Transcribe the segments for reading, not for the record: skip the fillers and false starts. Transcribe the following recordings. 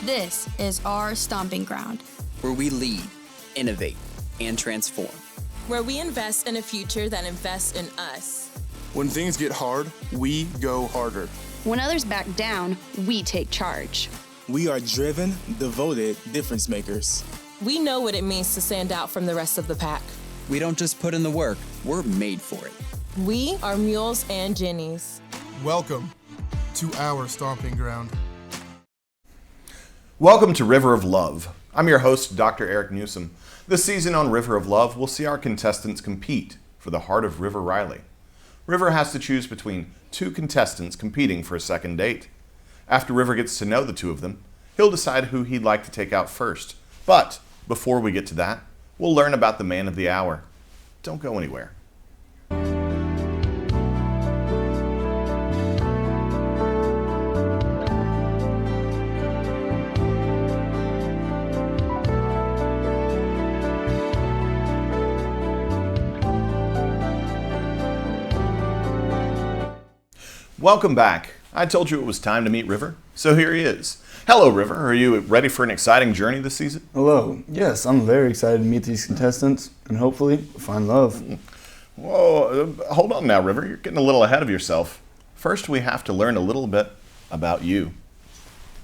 This is our stomping ground, where we lead, innovate, and transform. Where we invest in a future that invests in us. When things get hard, we go harder. When others back down, we take charge. We are driven, devoted difference makers. We know what it means to stand out from the rest of the pack. We don't just put in the work, we're made for it. We are mules and jennies. Welcome to our stomping ground. Welcome to River of Love. I'm your host, Dr. Eric Newsom. This season on River of Love, we'll see our contestants compete for the heart of River Riley. River has to choose between two contestants competing for a second date. After River gets to know the two of them, he'll decide who he'd like to take out first. But before we get to that, we'll learn about the man of the hour. Don't go anywhere. Welcome back. I told you it was time to meet River, so here he is. Hello, River. Are you ready for an exciting journey this season? Hello. Yes, I'm very excited to meet these contestants and hopefully find love. Whoa, hold on now, River. You're getting a little ahead of yourself. First, we have to learn a little bit about you.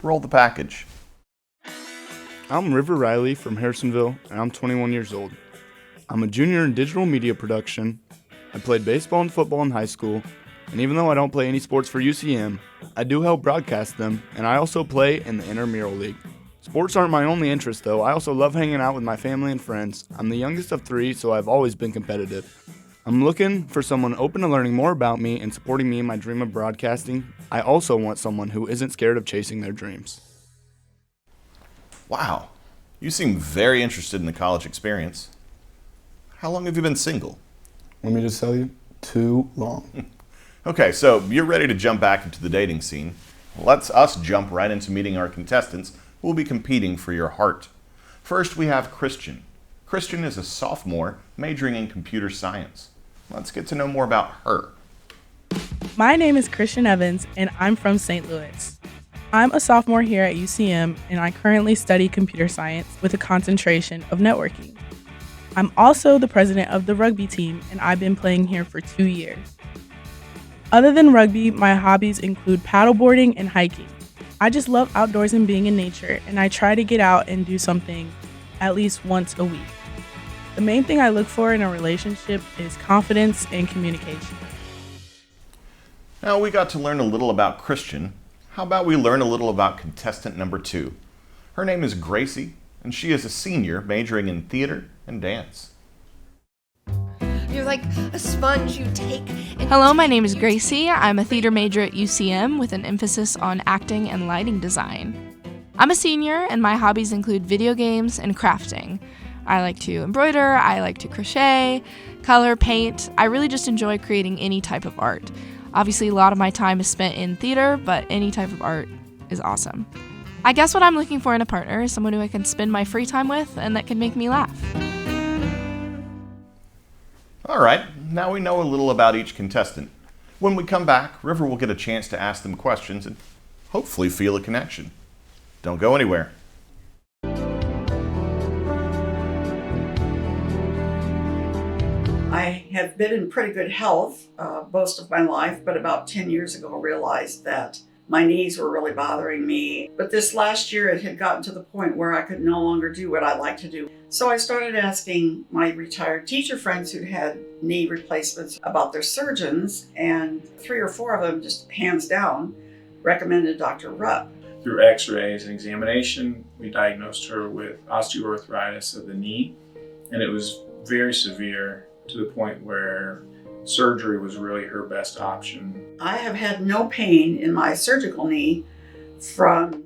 Roll the package. I'm River Riley from Harrisonville, and I'm 21 years old. I'm a junior in digital media production. I played baseball and football in high school. And even though I don't play any sports for UCM, I do help broadcast them, and I also play in the Intramural League. Sports aren't my only interest, though. I also love hanging out with my family and friends. I'm the youngest of three, so I've always been competitive. I'm looking for someone open to learning more about me and supporting me in my dream of broadcasting. I also want someone who isn't scared of chasing their dreams. Wow, you seem very interested in the college experience. How long have you been single? Let me just tell you, too long. Okay, so you're ready to jump back into the dating scene. Let's us jump right into meeting our contestants who will be competing for your heart. First, we have Christian. Christian is a sophomore majoring in computer science. Let's get to know more about her. My name is Christian Evans, and I'm from St. Louis. I'm a sophomore here at UCM, and I currently study computer science with a concentration of networking. I'm also the president of the rugby team, and I've been playing here for 2 years. Other than rugby, my hobbies include paddleboarding and hiking. I just love outdoors and being in nature, and I try to get out and do something at least once a week. The main thing I look for in a relationship is confidence and communication. Now we got to learn a little about Christian. How about we learn a little about contestant number 2? Her name is Gracie, and she is a senior majoring in theater and dance. You're like a sponge you take. Hello, my name is Gracie. I'm a theater major at UCM with an emphasis on acting and lighting design. I'm a senior, and my hobbies include video games and crafting. I like to embroider, I like to crochet, color, paint. I really just enjoy creating any type of art. Obviously, a lot of my time is spent in theater, but any type of art is awesome. I guess what I'm looking for in a partner is someone who I can spend my free time with and that can make me laugh. All right, now we know a little about each contestant. When we come back, River will get a chance to ask them questions and hopefully feel a connection. Don't go anywhere. I have been in pretty good health most of my life, but about 10 years ago I realized that my knees were really bothering me. But this last year it had gotten to the point where I could no longer do what I like to do. So I started asking my retired teacher friends who'd had knee replacements about their surgeons, and 3 or 4 of them, just hands down, recommended Dr. Rupp. Through x-rays and examination, we diagnosed her with osteoarthritis of the knee, and it was very severe to the point where surgery was really her best option. I have had no pain in my surgical knee from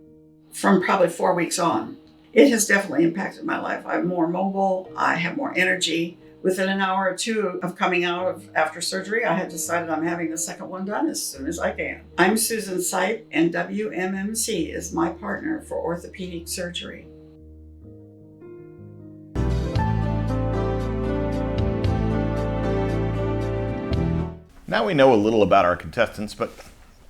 probably 4 weeks on. It has definitely impacted my life. I'm more mobile, I have more energy. Within an hour or two of coming out of after surgery, I had decided I'm having the second one done as soon as I can. I'm Susan Sipe, and WMMC is my partner for orthopedic surgery. Now we know a little about our contestants, but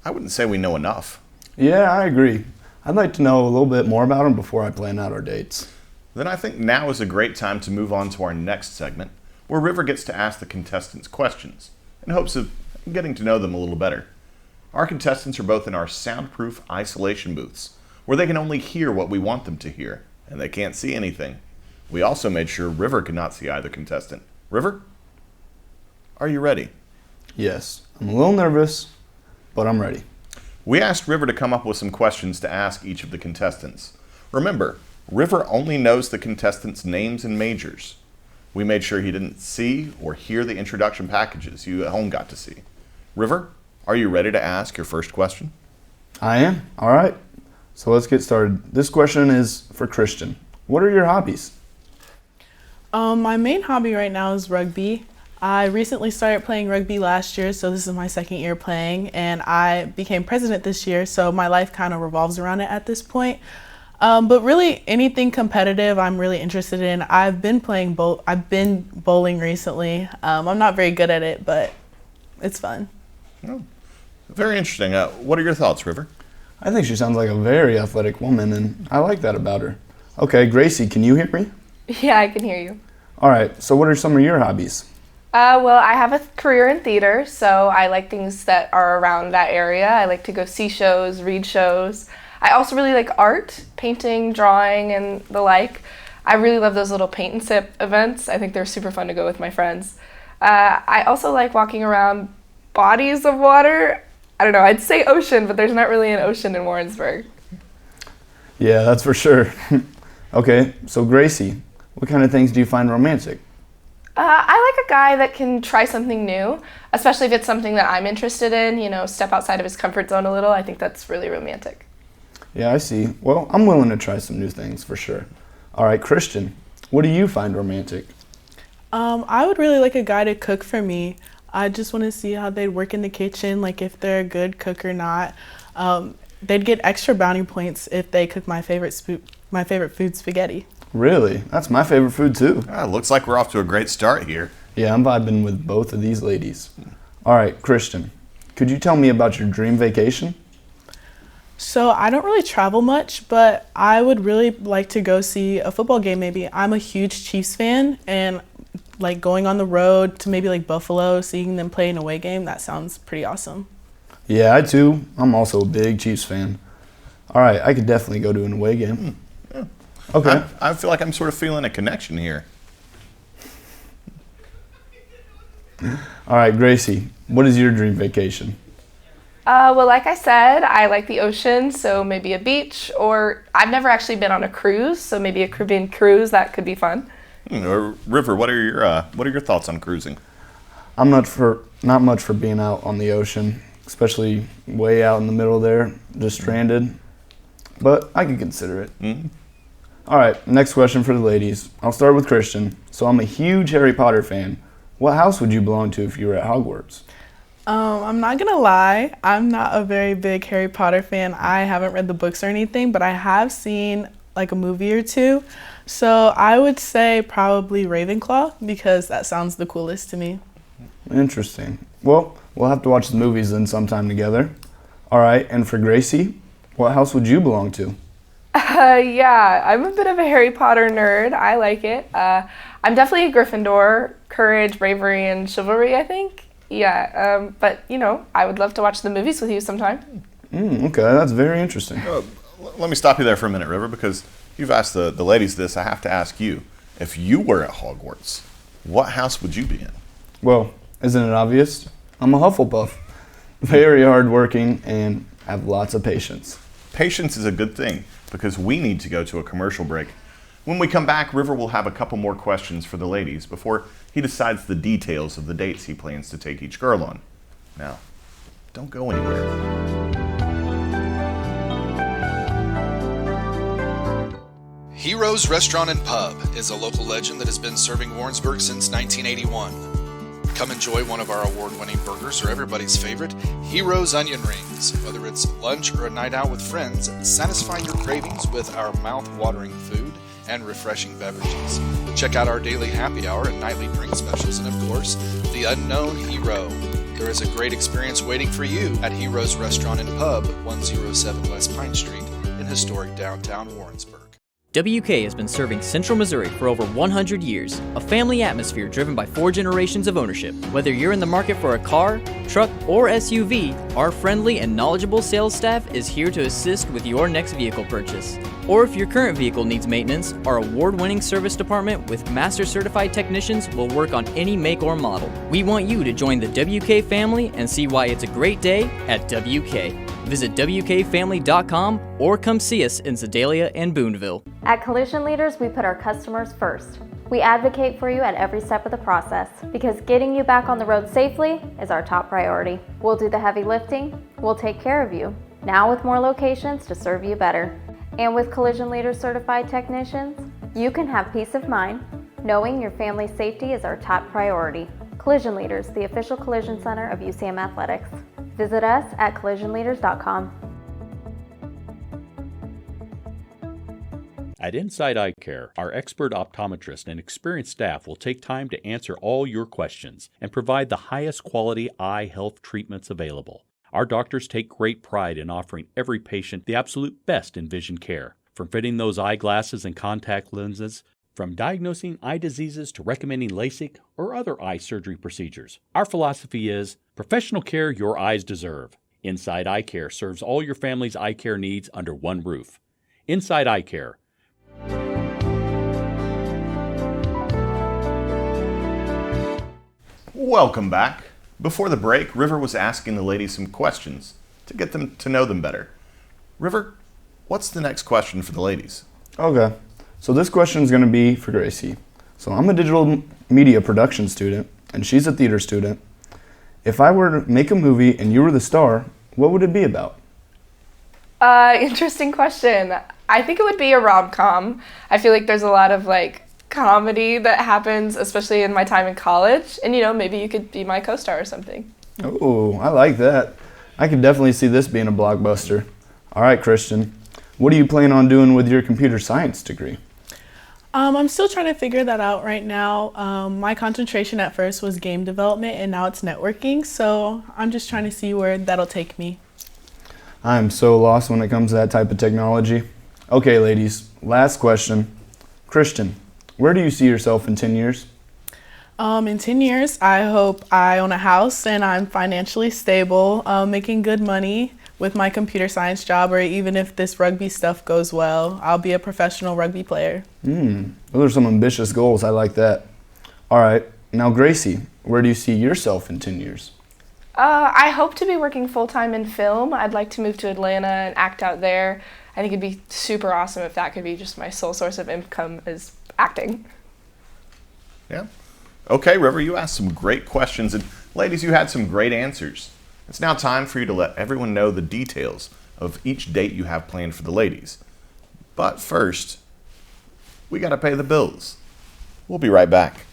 I wouldn't say we know enough. Yeah, I agree. I'd like to know a little bit more about him before I plan out our dates. Then I think now is a great time to move on to our next segment, where River gets to ask the contestants questions in hopes of getting to know them a little better. Our contestants are both in our soundproof isolation booths, where they can only hear what we want them to hear, and they can't see anything. We also made sure River could not see either contestant. River, are you ready? Yes, I'm a little nervous, but I'm ready. We asked River to come up with some questions to ask each of the contestants. Remember, River only knows the contestants' names and majors. We made sure he didn't see or hear the introduction packages you at home got to see. River, are you ready to ask your first question? I am. All right. So let's get started. This question is for Christian. What are your hobbies? My main hobby right now is rugby. I recently started playing rugby last year, so this is my second year playing, and I became president this year, so my life kind of revolves around it at this point. But really, anything competitive I'm really interested in. I've been bowling recently. I'm not very good at it, but it's fun. Oh, very interesting. What are your thoughts, River? I think she sounds like a very athletic woman, and I like that about her. Okay, Gracie, can you hear me? Yeah, I can hear you. All right, so what are some of your hobbies? Well, I have a career in theater, so I like things that are around that area. I like to go see shows, read shows. I also really like art, painting, drawing, and the like. I really love those little paint and sip events. I think they're super fun to go with my friends. I also like walking around bodies of water. I don't know, I'd say ocean, but there's not really an ocean in Warrensburg. Yeah, that's for sure. Okay, so Gracie, what kind of things do you find romantic? I like a guy that can try something new, especially if it's something that I'm interested in, step outside of his comfort zone a little. I think that's really romantic. Yeah, I see. Well, I'm willing to try some new things for sure. All right, Christian, what do you find romantic? I would really like a guy to cook for me. I just want to see how they'd work in the kitchen, like if they're a good cook or not. They'd get extra brownie points if they cook my favorite food, spaghetti. Really? That's my favorite food too. Looks like we're off to a great start here. Yeah, I'm vibing with both of these ladies. All right, Christian, could you tell me about your dream vacation? So I don't really travel much, but I would really like to go see a football game maybe. I'm a huge Chiefs fan, and like going on the road to maybe like Buffalo, seeing them play an away game, that sounds pretty awesome. Yeah, I too. I'm also a big Chiefs fan. All right, I could definitely go to an away game. Yeah. Okay. I feel like I'm sort of feeling a connection here. All right, Gracie, what is your dream vacation? Well, like I said, I like the ocean, so maybe a beach, or I've never actually been on a cruise, so maybe a Caribbean cruise, that could be fun. River, what are your thoughts on cruising? I'm not much for being out on the ocean, especially way out in the middle there, just stranded. But I could consider it. Mm-hmm. All right, next question for the ladies. I'll start with Christian. So I'm a huge Harry Potter fan. What house would you belong to if you were at Hogwarts? I'm not gonna lie, I'm not a very big Harry Potter fan. I haven't read the books or anything, but I have seen like a movie or two. So I would say probably Ravenclaw, because that sounds the coolest to me. Interesting. Well, we'll have to watch the movies then sometime together. All right, and for Gracie, what house would you belong to? Yeah, I'm a bit of a Harry Potter nerd. I like it. I'm definitely a Gryffindor. Courage, bravery, and chivalry, I think. Yeah, but, I would love to watch the movies with you sometime. Okay, that's very interesting. Let me stop you there for a minute, River, because you've asked the ladies this. I have to ask you. If you were at Hogwarts, what house would you be in? Well, isn't it obvious? I'm a Hufflepuff. Very hardworking and have lots of patience. Patience is a good thing, because we need to go to a commercial break. When we come back, River will have a couple more questions for the ladies before he decides the details of the dates he plans to take each girl on. Now, don't go anywhere. Heroes Restaurant and Pub is a local legend that has been serving Warrensburg since 1981. Come enjoy one of our award-winning burgers or everybody's favorite, Heroes Onion Rings. Whether it's lunch or a night out with friends, satisfy your cravings with our mouth-watering food and refreshing beverages. Check out our daily happy hour and nightly drink specials, and of course, the unknown hero. There is a great experience waiting for you at Heroes Restaurant and Pub, 107 West Pine Street in historic downtown Warrensburg. WK has been serving Central Missouri for over 100 years, a family atmosphere driven by 4 generations of ownership. Whether you're in the market for a car, truck, or SUV, our friendly and knowledgeable sales staff is here to assist with your next vehicle purchase. Or if your current vehicle needs maintenance, our award-winning service department with master certified technicians will work on any make or model. We want you to join the WK family and see why it's a great day at WK. Visit WKFamily.com or come see us in Sedalia and Booneville. At Collision Leaders, we put our customers first. We advocate for you at every step of the process because getting you back on the road safely is our top priority. We'll do the heavy lifting, we'll take care of you, now with more locations to serve you better. And with Collision Leaders certified technicians, you can have peace of mind knowing your family's safety is our top priority. Collision Leaders, the official collision center of UCM Athletics. Visit us at collisionleaders.com. At Inside Eye Care, our expert optometrist and experienced staff will take time to answer all your questions and provide the highest quality eye health treatments available. Our doctors take great pride in offering every patient the absolute best in vision care, from fitting those eyeglasses and contact lenses, from diagnosing eye diseases to recommending LASIK or other eye surgery procedures. Our philosophy is professional care your eyes deserve. Inside Eye Care serves all your family's eye care needs under one roof. Inside Eye Care. Welcome back. Before the break, River was asking the ladies some questions to get them to know them better. River, what's the next question for the ladies? Okay, so this question is going to be for Gracie. So I'm a digital media production student, and she's a theater student. If I were to make a movie and you were the star, what would it be about? Interesting question. I think it would be a rom-com. I feel like there's a lot of comedy that happens, especially in my time in college. And maybe you could be my co-star or something. Oh, I like that. I could definitely see this being a blockbuster. All right, Christian, what do you plan on doing with your computer science degree? I'm still trying to figure that out right now. My concentration at first was game development and now it's networking. So I'm just trying to see where that'll take me. I'm so lost when it comes to that type of technology. Okay, ladies, last question. Christian, where do you see yourself in 10 years? In 10 years, I hope I own a house and I'm financially stable, making good money with my computer science job, or even if this rugby stuff goes well, I'll be a professional rugby player. Those are some ambitious goals. I like that. All right, now Gracie, where do you see yourself in 10 years? I hope to be working full-time in film. I'd like to move to Atlanta and act out there. I think it'd be super awesome if that could be just my sole source of income is acting. Yeah. Okay, River, you asked some great questions, and ladies, you had some great answers. It's now time for you to let everyone know the details of each date you have planned for the ladies. But first, we gotta pay the bills. We'll be right back.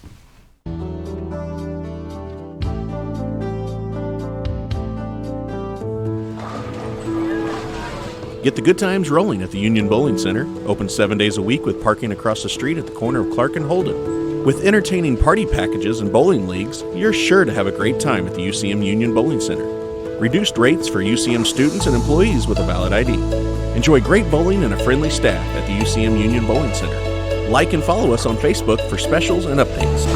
Get the good times rolling at the Union Bowling Center, open 7 days a week with parking across the street at the corner of Clark and Holden. With entertaining party packages and bowling leagues, you're sure to have a great time at the UCM Union Bowling Center. Reduced rates for UCM students and employees with a valid ID. Enjoy great bowling and a friendly staff at the UCM Union Bowling Center. Like and follow us on Facebook for specials and updates.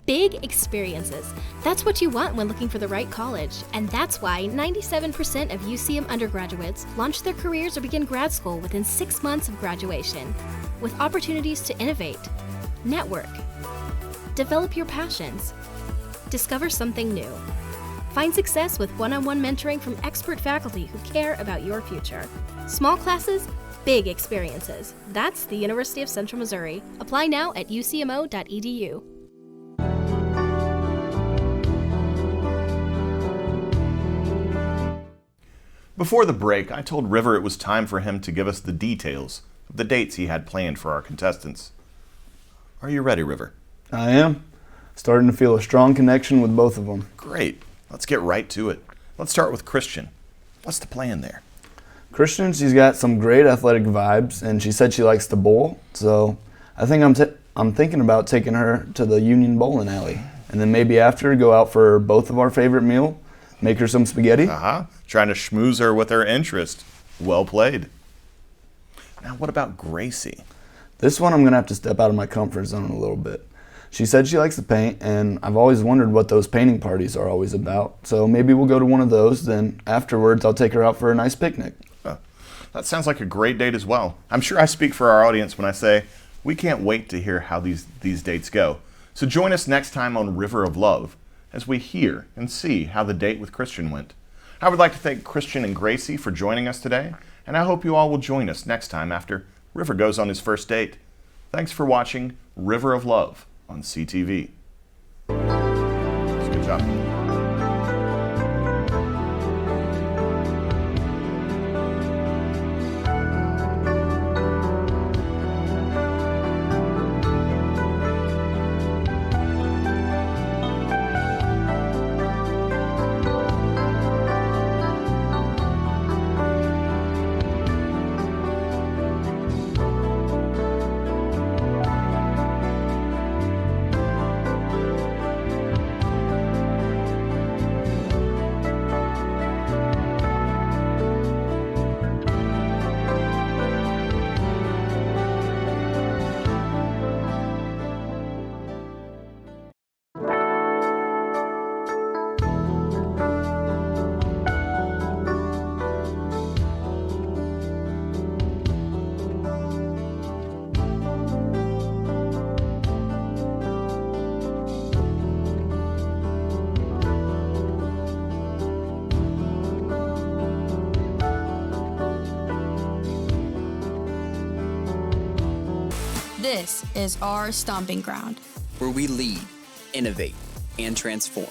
Big experiences. That's what you want when looking for the right college. And that's why 97% of UCM undergraduates launch their careers or begin grad school within 6 months of graduation, with opportunities to innovate, network, develop your passions, discover something new. Find success with one-on-one mentoring from expert faculty who care about your future. Small classes, big experiences. That's the University of Central Missouri. Apply now at ucmo.edu. Before the break, I told River it was time for him to give us the details of the dates he had planned for our contestants. Are you ready, River? I am. Starting to feel a strong connection with both of them. Great. Let's get right to it. Let's start with Christian. What's the plan there? Christian, she's got some great athletic vibes, and she said she likes to bowl, so I think I'm thinking about taking her to the Union Bowling Alley, and then maybe after go out for both of our favorite meal, Make her some spaghetti? Trying to schmooze her with her interest. Well played. Now, what about Gracie? This one I'm going to have to step out of my comfort zone a little bit. She said she likes to paint, and I've always wondered what those painting parties are always about. So maybe we'll go to one of those, then afterwards I'll take her out for a nice picnic. That sounds like a great date as well. I'm sure I speak for our audience when I say we can't wait to hear how these dates go. So join us next time on River of Love as we hear and see how the date with Christian went. I would like to thank Christian and Gracie for joining us today, and I hope you all will join us next time after River goes on his first date. Thanks for watching River of Love on CTV. Good job. This is our stomping ground, where we lead, innovate, and transform.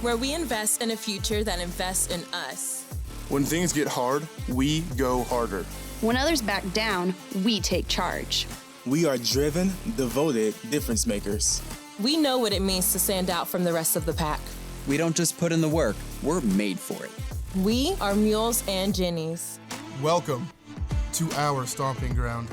Where we invest in a future that invests in us. When things get hard, we go harder. When others back down, we take charge. We are driven, devoted difference makers. We know what it means to stand out from the rest of the pack. We don't just put in the work, we're made for it. We are mules and jennies. Welcome to our stomping ground.